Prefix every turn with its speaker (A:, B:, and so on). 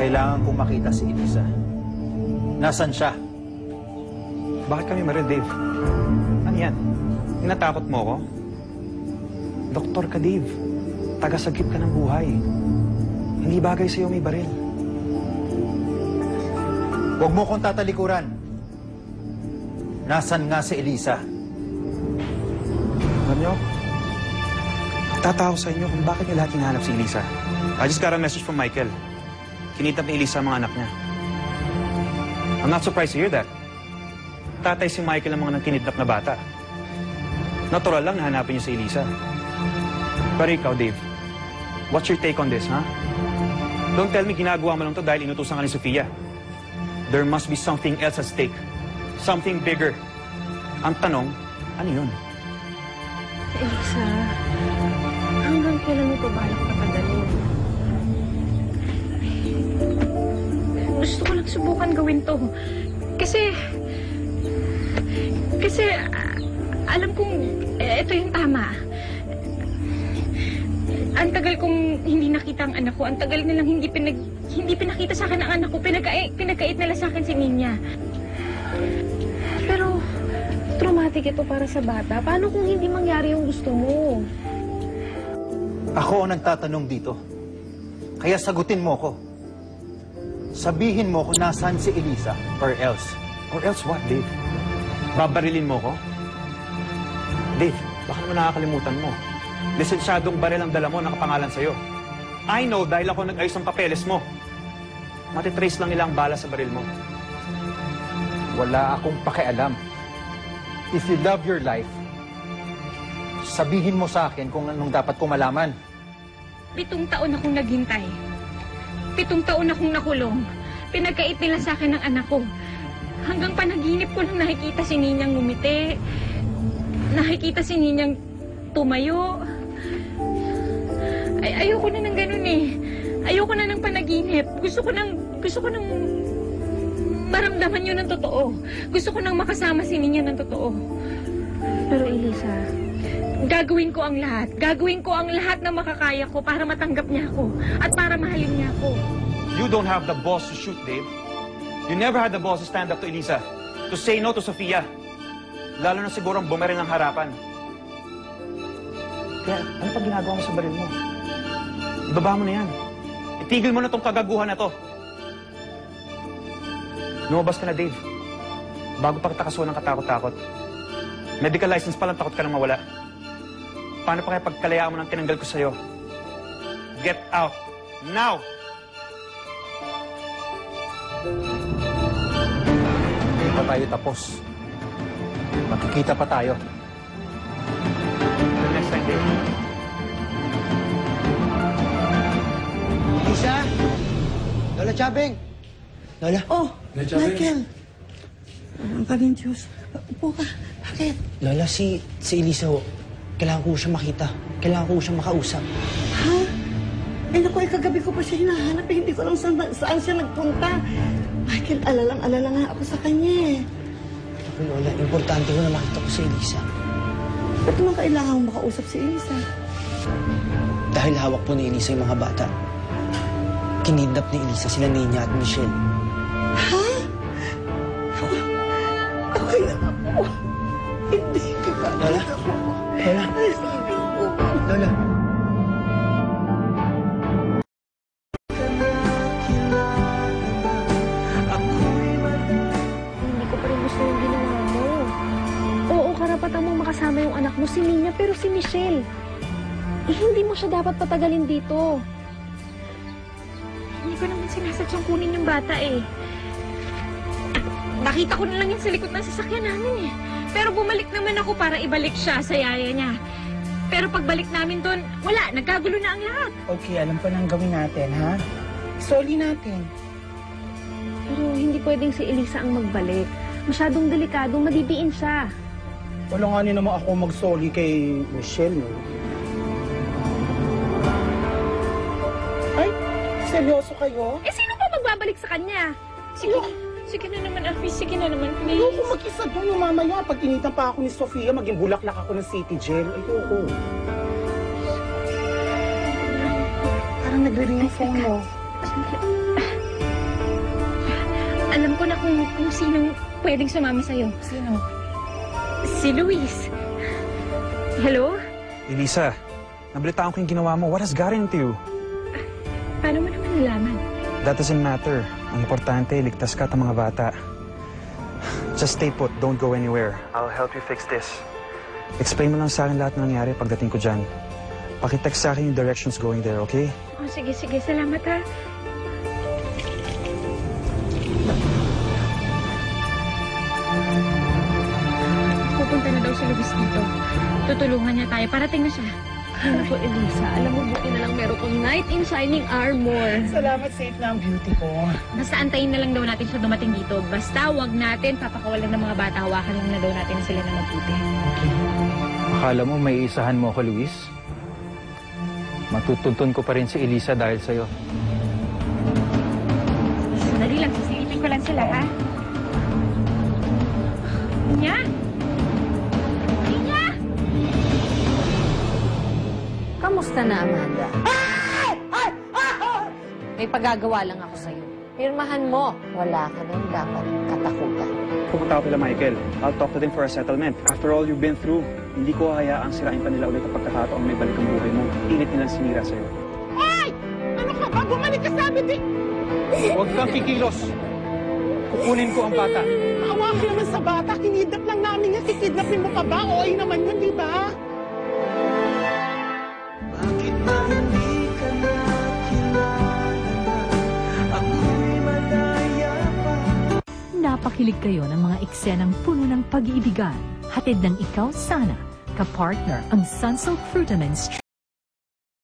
A: Kailangan kong makita si Elisa. Nasaan siya?
B: Bakit kami maril, Dave? Ano yan? Tinatakot mo ko? Doktor ka, Dave. Tagasagip ka ng buhay. Hindi bagay sa'yo may baril.
A: Huwag mo kong tatalikuran. Nasaan nga si Elisa?
B: Alam nyo, tatawa sa inyo kung bakit niya lahat hinahanap si Elisa. I just got a message from Michael. Kinitap ni Elisa ang mga anak niya. I'm not surprised to hear that. Tatay si Michael ang mga nang kinidnap na bata. Natural lang na hanapin niyo si Elisa. Pero ikaw, Dave, what's your take on this, ha? Don't tell me ginagawa mo lang to dahil inutusan ka ni Sofia. There must be something else at stake. Something bigger. Ang tanong, ano yun?
C: Elisa, hanggang kailan mo pa balak patagalin? Gusto ko lang subukan gawin to. Kasi alam kong ito yung tama. Ang tagal kong hindi nakita ang anak ko. Ang tagal nilang hindi pinakita sa akin ang anak ko. Pinagkait nila sa akin si Ninya. Pero traumatic ito para sa bata. Paano kung hindi mangyari yung gusto mo?
A: Ako ang nagtatanong dito. Kaya sagutin mo ko. Sabihin mo kung nasaan si Elisa or else.
B: Or else what, Dave? Babarilin mo ko? Dave, baka naman nakakalimutan mo. Lisensyadong baril ang dala mo, nakapangalan sa'yo. I know dahil ako nag-ayos ng papeles mo. Matitrace lang nila ang bala sa baril mo.
A: Wala akong pakialam. If you love your life, sabihin mo sa akin kung anong dapat kong malaman.
C: 7 taon akong naghintay. 7 taon akong nakulong. Pinagkait nila sa akin ng anak ko. Hanggang panaginip ko lang nakikita si Ninyang ngumiti. Nakikita si Ninyang tumayo. Ayoko na ng ganun eh. Ayoko na ng panaginip. Gusto ko nang maramdaman yun ng totoo. Gusto ko nang makasama si Ninya ng totoo. Pero Elisa, gagawin ko ang lahat. Gagawin ko ang lahat na makakaya ko para matanggap niya ako. At para mahalin niya ako.
B: You don't have the balls to shoot, Dave. You never had the balls to stand up to Elisa. To say no to Sofia. Lalo na siguro ang bumeril ng harapan. Kaya, ano pa ginagawa mo sa baril mo? Ibaba mo na yan. Itigil mo na tong kagaguhan na to. Lumabas ka na, Dave. Bago pa kita kasuhan ng katakot-takot. Medical license pa lang, takot ka nang mawala. Paano pa kaya pagkalayaan mo ng tinanggal ko sa'yo? Get out. Now!
A: Hindi pa tayo tapos. Makikita pa tayo.
B: The next time, Dave.
D: Lisa? Lola Chabeng? Lola?
E: Oh, Michael. Ang kaming Diyos. Upo ka. Bakit?
D: Lola, si Elisa ho. Kailangan ko siya makita. Kailangan ko siya makausap.
E: Ha? Eh naku, kagabi ko pa siya hinahanap. Eh, hindi ko alam saan siya nagpunta. Michael, alala nga ako sa kanya eh.
D: Naku, Lola, importante ko na makita ko si Elisa.
E: Ba't naman kailangan mo makausap si Elisa?
D: Dahil hawak po ni Elisa yung mga bata. Kinidnap ni Elisa sila Ninya at Michelle.
E: Ha? Ako yan ako. Hindi kita.
D: Lola? Lola?
E: Ay, sabi ko.
D: Lola?
C: Hindi ko pa rin gusto yung ginawa mo. Oo, karapatan mo makasama yung anak mo, si Ninya, pero si Michelle. Eh, hindi mo siya dapat patagalin dito. Hindi ko naman sinasadyang kunin yung bata eh. Nakita ko na lang yan sa likod ng sasakyan namin eh. Pero bumalik naman ako para ibalik siya sa yaya niya. Pero pagbalik namin doon, wala, nagkagulo na ang lahat.
E: Okay, alam pa nang gawin natin, ha? Isoli natin.
C: Pero hindi pwedeng si Elisa ang magbalik. Masyadong delikado, madidiin siya.
E: Wala nga niyo naman ako magsoli kay Michelle, no? Ay, seryoso kayo?
C: Eh, sino pa magbabalik sa kanya? Sige na naman, Alfie. Sige na naman, please.
E: Ayoko mag-isa doon mamaya. Pag initan pa ako ni Sofia, maging bulaklak ako ng city jail. Ayoko. Parang nagre-ring yung phone mo.
C: Alam ko na kung sinong pwedeng sumama sa'yo.
F: Sino?
C: Si Luis. Hello?
B: Elisa, nabalitaan ko yung ginawa mo. What has gotten into you?
C: Paano mo naman nalaman?
B: That doesn't matter. Ang importante, ligtas ka at ang mga bata. Just stay put. Don't go anywhere. I'll help you fix this. Explain mo lang sa akin lahat ng nangyari pagdating ko dyan. Pakitext sa akin yung directions going there, okay?
C: Oh, sige. Salamat, ha. Pupunta na daw si Luis dito. Tutulungan niya tayo. Parating na siya.
F: Ay, naku, Elisa. Alam mo, buti na lang meron kong knight in shining armor.
E: Salamat, safe na ang beauty ko.
C: Basta antayin na lang daw natin siya dumating dito. Basta wag natin papakawalan ng mga bata. Hawakan lang na daw natin na sila na mabuti.
A: Akala mo may isahan mo ako, Luis? Matutuntun ko pa rin si Elisa dahil sa'yo.
C: Sandali lang. Sisilipin ko lang sila, ha? Ninya? Ninya!
F: Kamusta na, Amanda? May pagagawa lang ako sa'yo. Pirmahan mo. Wala ka nang dapat katakutan.
B: Pupunta ako kila Michael. I'll talk to them for a settlement. After all you've been through, hindi ko hayaang sirain pa nila ulit ang pagkakataong may balik ang buhay mo. Init nilang sinira sa'yo.
E: Ano ka ba? Bumalik ka sa amin, di!
A: Huwag kang kikilos. Kukunin ko ang bata.
E: Awa ka naman sa bata. Kinidnap lang namin yan. Kikidnapin mo pa ba? OA naman yun, di ba?
G: Napakilig kayo ng mga eksenang puno ng pag-iibigan. Hatid ng ikaw sana, kapartner ang Sunsilk Fruitamin